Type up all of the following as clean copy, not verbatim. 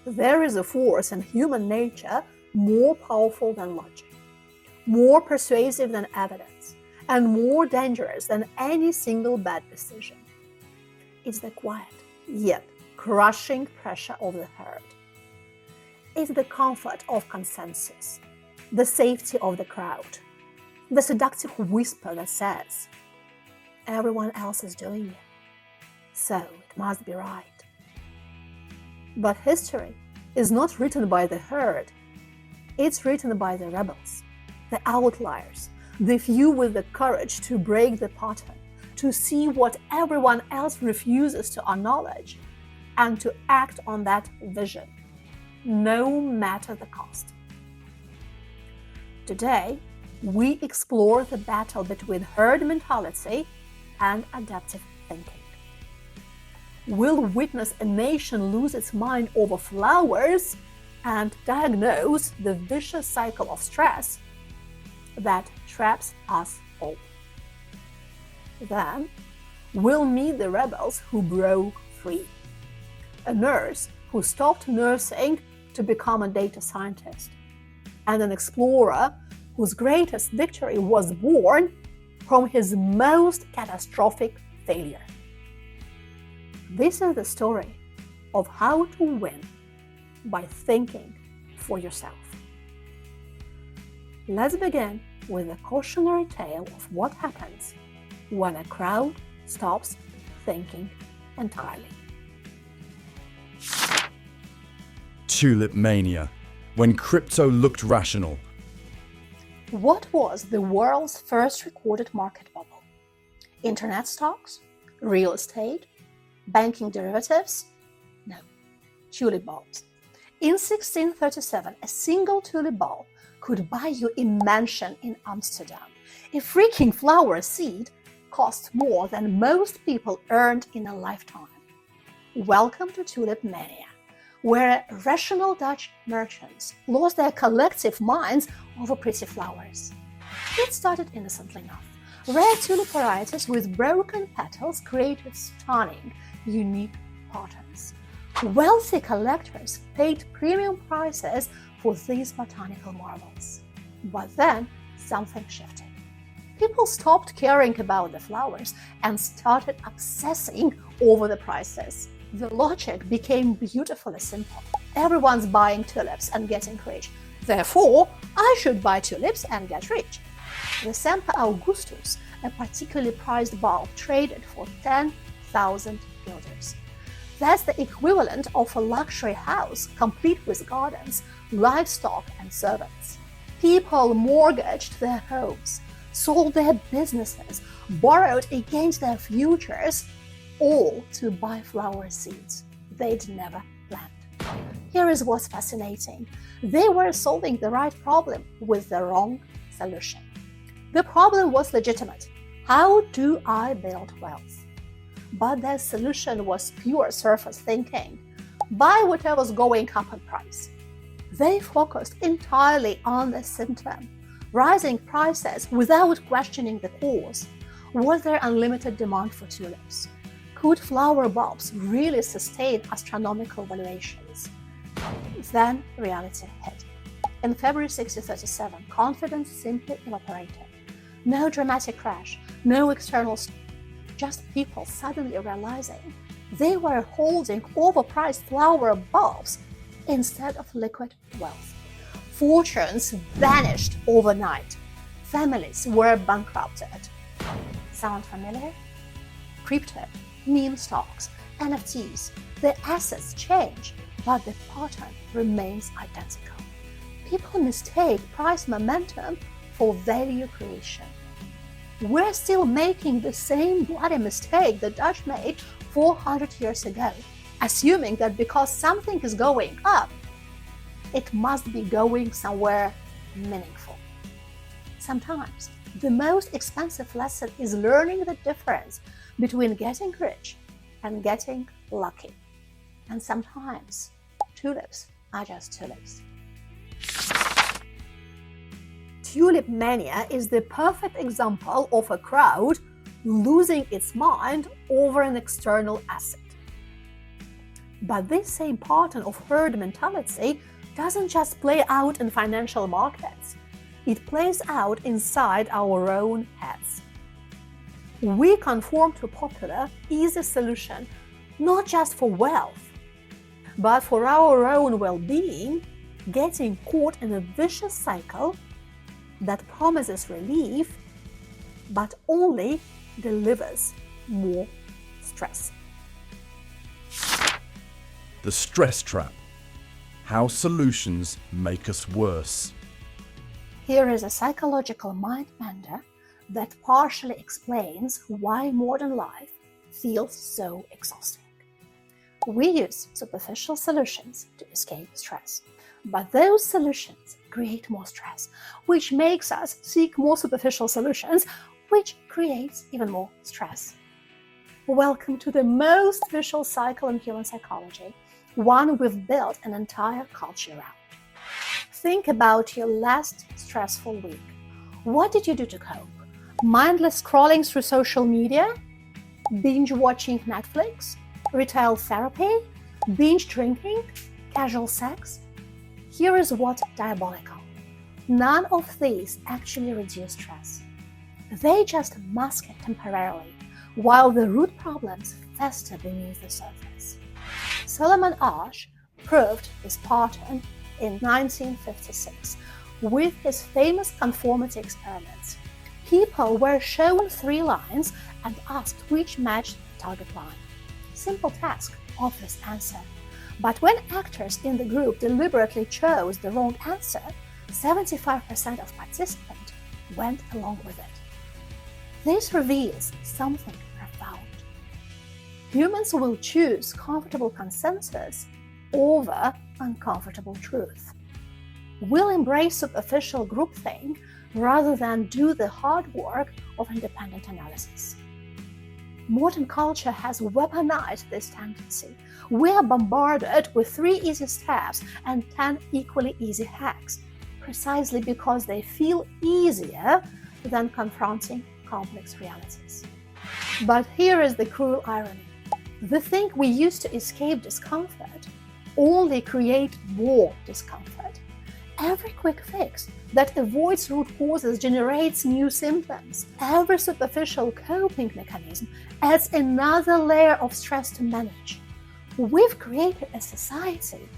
There is a force in human nature more powerful than logic, more persuasive than evidence, and more dangerous than any single bad decision. It's the quiet, yet crushing pressure of the herd. It's the comfort of consensus, the safety of the crowd, the seductive whisper that says, everyone else is doing it, so it must be right. But history is not written by the herd. It's written by the rebels, the outliers, the few with the courage to break the pattern, to see what everyone else refuses to acknowledge, and to act on that vision, no matter the cost. Today, we explore the battle between herd mentality and adaptive thinking. We'll witness a nation lose its mind over flowers and diagnose the vicious cycle of stress that traps us all. Then, we'll meet the rebels who broke free. A nurse who stopped nursing to become a data scientist, and an explorer whose greatest victory was born from his most catastrophic failure. This is the story of how to win by thinking for yourself. Let's begin with a cautionary tale of what happens when a crowd stops thinking entirely. Tulip Mania, when crypto looked rational. What was the world's first recorded market bubble? Internet stocks? Real estate? Banking derivatives? No, tulip bulbs. In 1637, a single tulip bulb could buy you a mansion in Amsterdam. A freaking flower seed cost more than most people earned in a lifetime. Welcome to Tulip Mania, where rational Dutch merchants lost their collective minds over pretty flowers. It started innocently enough. Rare tulip varieties with broken petals created stunning, unique patterns. Wealthy collectors paid premium prices for these botanical marvels. But then something shifted. People stopped caring about the flowers and started obsessing over the prices. The logic became beautifully simple. Everyone's buying tulips and getting rich. Therefore, I should buy tulips and get rich. The Semper Augustus, a particularly prized bulb, traded for 10,000 guilders. That's the equivalent of a luxury house, complete with gardens, livestock, and servants. People mortgaged their homes, sold their businesses, borrowed against their futures, all to buy flower seeds they'd never plant. Here is what's fascinating. They were solving the right problem with the wrong solution. The problem was legitimate. How do I build wealth? But their solution was pure surface thinking. Buy whatever's going up in price. They focused entirely on the symptom, rising prices without questioning the cause. Was there unlimited demand for tulips? Could flower bulbs really sustain astronomical valuations? Then reality hit. In February 1637, confidence simply evaporated. No dramatic crash, no external storm, just people suddenly realizing they were holding overpriced flower bulbs instead of liquid wealth. Fortunes vanished overnight. Families were bankrupted. Sound familiar? Crypto, meme stocks, NFTs, the assets change, but the pattern remains identical. People mistake price momentum for value creation. We're still making the same bloody mistake the Dutch made 400 years ago, assuming that because something is going up, it must be going somewhere meaningful. Sometimes, the most expensive lesson is learning the difference between getting rich and getting lucky. And sometimes, tulips are just tulips. Tulip Mania is the perfect example of a crowd losing its mind over an external asset. But this same pattern of herd mentality doesn't just play out in financial markets. It plays out inside our own heads. We conform to a popular, easy solution, not just for wealth, but for our own well-being, getting caught in a vicious cycle that promises relief, but only delivers more stress. The stress trap. How solutions make us worse. Here is a psychological mind-bender that partially explains why modern life feels so exhausting. We use superficial solutions to escape stress, but those solutions create more stress, which makes us seek more superficial solutions, which creates even more stress. Welcome to the most vicious cycle in human psychology, one we've built an entire culture around. Think about your last stressful week. What did you do to cope? Mindless scrolling through social media? Binge watching Netflix? Retail therapy? Binge drinking? Casual sex? Here is what's diabolical. None of these actually reduce stress. They just mask it temporarily, while the root problems fester beneath the surface. Solomon Asch proved this pattern in 1956 with his famous conformity experiments. People were shown 3 lines and asked which matched the target line. Simple task, obvious answer. But when actors in the group deliberately chose the wrong answer, 75% of participants went along with it. This reveals something profound. Humans will choose comfortable consensus over uncomfortable truth. We'll embrace superficial groupthink rather than do the hard work of independent analysis. Modern culture has weaponized this tendency. We are bombarded with 3 easy steps and 10 equally easy hacks, precisely because they feel easier than confronting complex realities. But here is the cruel irony. The thing we use to escape discomfort only creates more discomfort. Every quick fix that avoids root causes generates new symptoms. Every superficial coping mechanism adds another layer of stress to manage. We've created a society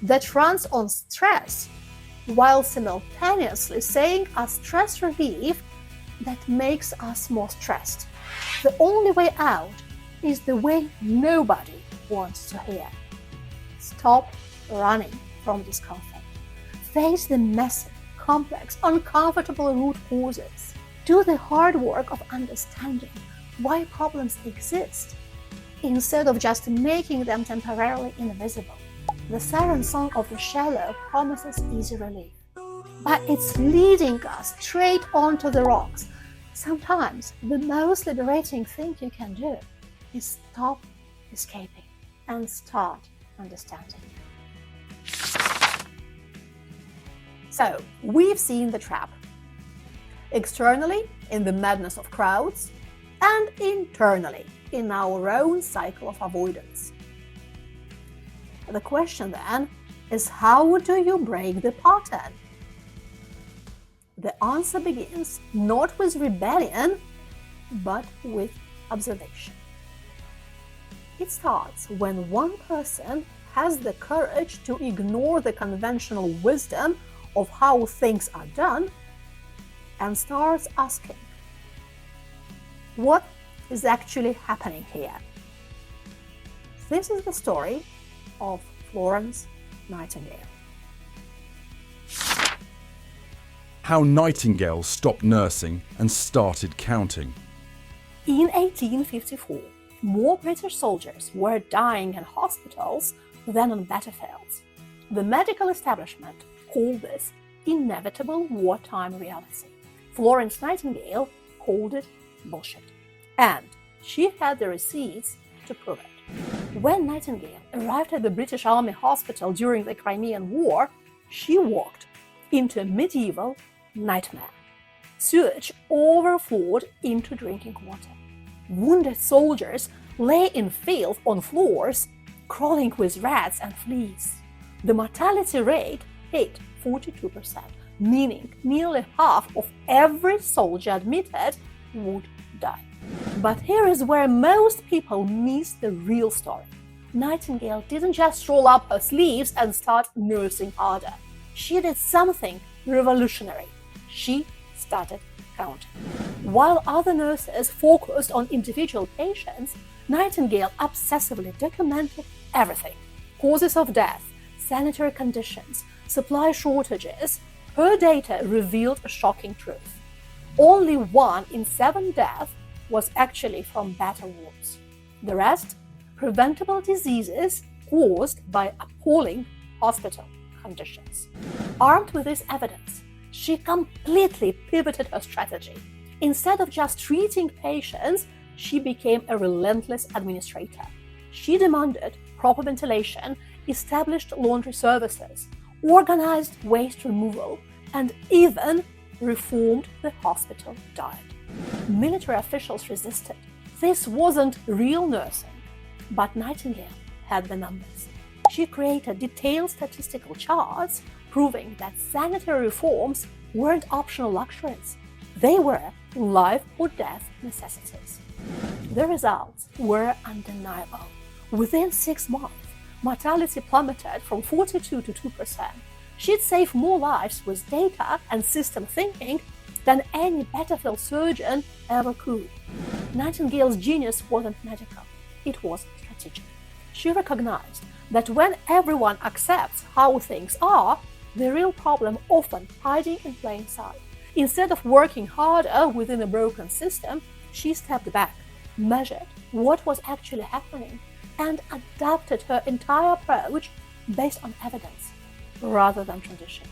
that runs on stress while simultaneously saying a stress relief that makes us more stressed. The only way out is the way nobody wants to hear. Stop running from discomfort. Face the messy, complex, uncomfortable root causes. Do the hard work of understanding why problems exist, instead of just making them temporarily invisible. The siren song of the shallow promises easy relief, but it's leading us straight onto the rocks. Sometimes the most liberating thing you can do is stop escaping and start understanding. So, we've seen the trap. Externally, in the madness of crowds, and internally, in our own cycle of avoidance. The question then is, how do you break the pattern? The answer begins not with rebellion, but with observation. It starts when one person has the courage to ignore the conventional wisdom of how things are done and starts asking, what is actually happening here? This is the story of Florence Nightingale. How Nightingale stopped nursing and started counting. In 1854, more British soldiers were dying in hospitals than on battlefields. The medical establishment called this inevitable wartime reality. Florence Nightingale called it bullshit. And she had the receipts to prove it. When Nightingale arrived at the British Army Hospital during the Crimean War, she walked into a medieval nightmare. Sewage overflowed into drinking water. Wounded soldiers lay in filth on floors, crawling with rats and fleas. The mortality rate hit 42%, meaning nearly half of every soldier admitted would die. But here is where most people miss the real story. Nightingale didn't just roll up her sleeves and start nursing harder. She did something revolutionary. She started counting. While other nurses focused on individual patients, Nightingale obsessively documented everything: causes of death, sanitary conditions, supply shortages. Her data revealed a shocking truth. Only 1 in 7 deaths was actually from battle wounds. The rest, preventable diseases caused by appalling hospital conditions. Armed with this evidence, she completely pivoted her strategy. Instead of just treating patients, she became a relentless administrator. She demanded proper ventilation, established laundry services, organized waste removal, and even reformed the hospital diet. Military officials resisted. This wasn't real nursing. But Nightingale had the numbers. She created detailed statistical charts proving that sanitary reforms weren't optional luxuries. They were life or death necessities. The results were undeniable. Within 6 months, mortality plummeted from 42 to 2%. She'd saved more lives with data and system thinking than any battlefield surgeon ever could. Nightingale's genius wasn't medical. It was strategic. She recognized that when everyone accepts how things are, the real problem often hiding in plain sight. Instead of working harder within a broken system, she stepped back, measured what was actually happening, and adapted her entire approach based on evidence rather than tradition.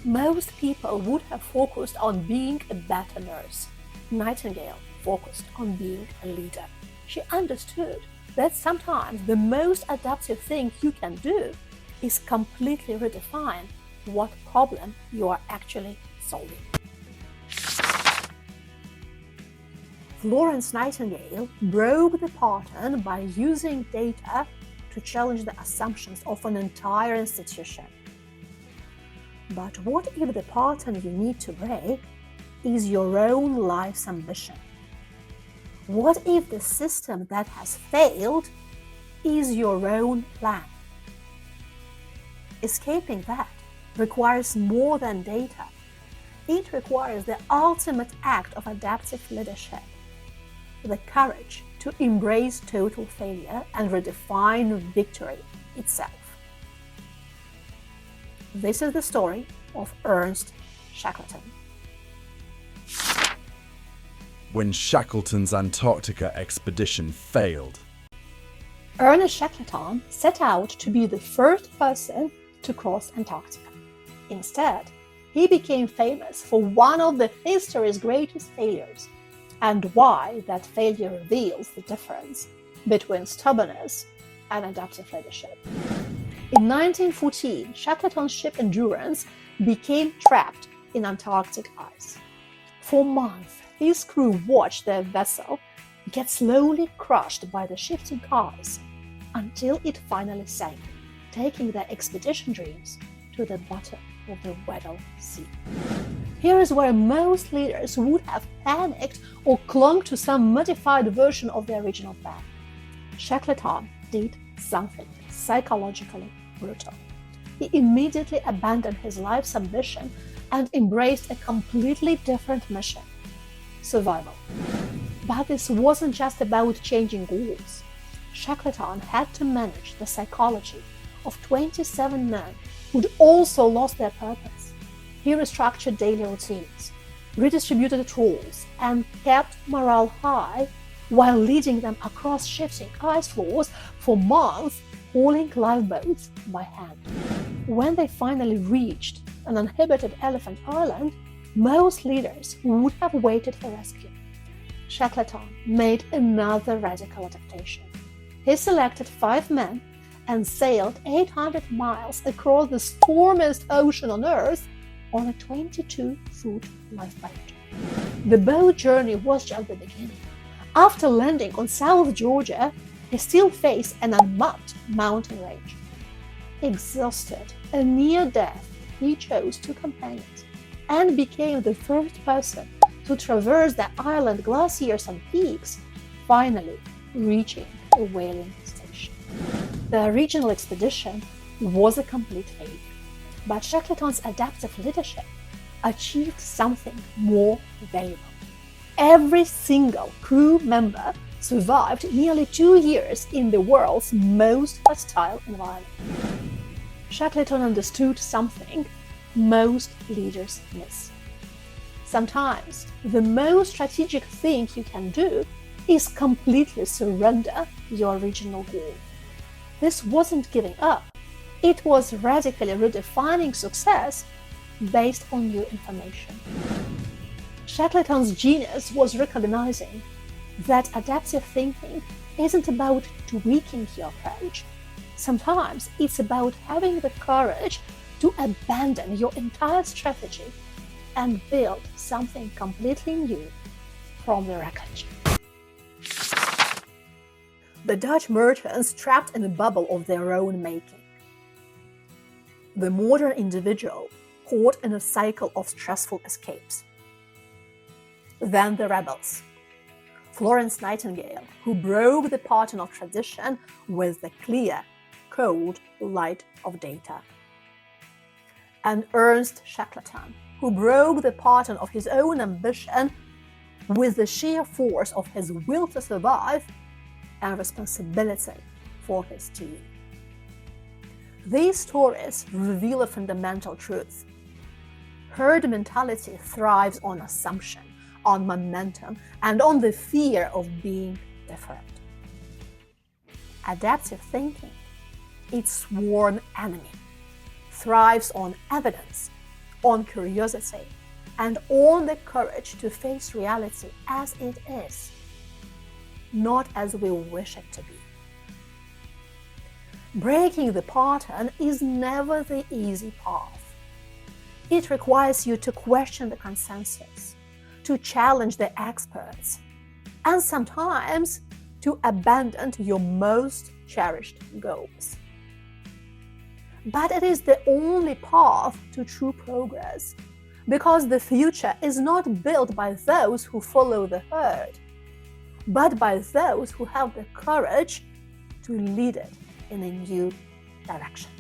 Most people would have focused on being a better nurse. Nightingale focused on being a leader. She understood that sometimes the most adaptive thing you can do is completely redefine what problem you are actually solving. Florence Nightingale broke the pattern by using data to challenge the assumptions of an entire institution. But what if the pattern you need to break is your own life's ambition? What if the system that has failed is your own plan? Escaping that requires more than data. It requires the ultimate act of adaptive leadership, the courage to embrace total failure and redefine victory itself. This is the story of Ernest Shackleton. When Shackleton's Antarctica expedition failed. Ernest Shackleton set out to be the first person to cross Antarctica. Instead, he became famous for one of the history's greatest failures, and why that failure reveals the difference between stubbornness and adaptive leadership. In 1914, Shackleton's ship Endurance became trapped in Antarctic ice. For months, his crew watched their vessel get slowly crushed by the shifting ice until it finally sank, taking their expedition dreams to the bottom of the Weddell Sea. Here is where most leaders would have panicked or clung to some modified version of the original plan. Shackleton did something psychologically brutal. He immediately abandoned his life's ambition and embraced a completely different mission: survival. But this wasn't just about changing goals. Shackleton had to manage the psychology of 27 men who'd also lost their purpose. He restructured daily routines, redistributed roles, and kept morale high while leading them across shifting ice floors for months, hauling lifeboats by hand. When they finally reached an uninhabited elephant island, most leaders would have waited for rescue. Shackleton made another radical adaptation. He selected 5 men and sailed 800 miles across the stormiest ocean on Earth on a 22-foot lifeboat. The boat journey was just the beginning. After landing on South Georgia, he still faced an unmapped mountain range. Exhausted and near death, he chose two companions and became the first person to traverse the island glaciers and peaks, finally reaching a whaling station. The original expedition was a complete failure, but Shackleton's adaptive leadership achieved something more valuable. Every single crew member survived nearly 2 years in the world's most hostile environment. Shackleton understood something most leaders miss. Sometimes the most strategic thing you can do is completely surrender your original goal. This wasn't giving up. It was radically redefining success based on new information. Shackleton's genius was recognizing that adaptive thinking isn't about tweaking your approach. Sometimes it's about having the courage to abandon your entire strategy and build something completely new from the wreckage. The Dutch merchants trapped in a bubble of their own making. The modern individual caught in a cycle of stressful escapes. Then the rebels. Florence Nightingale, who broke the pattern of tradition with the clear, cold light of data. And Ernest Shackleton, who broke the pattern of his own ambition with the sheer force of his will to survive and responsibility for his team. These stories reveal a fundamental truth. Herd mentality thrives on assumption, on momentum, and on the fear of being different. Adaptive thinking, its sworn enemy, thrives on evidence, on curiosity, and on the courage to face reality as it is, not as we wish it to be. Breaking the pattern is never the easy path. It requires you to question the consensus, to challenge the experts, and sometimes to abandon your most cherished goals. But it is the only path to true progress, because the future is not built by those who follow the herd, but by those who have the courage to lead it in a new direction.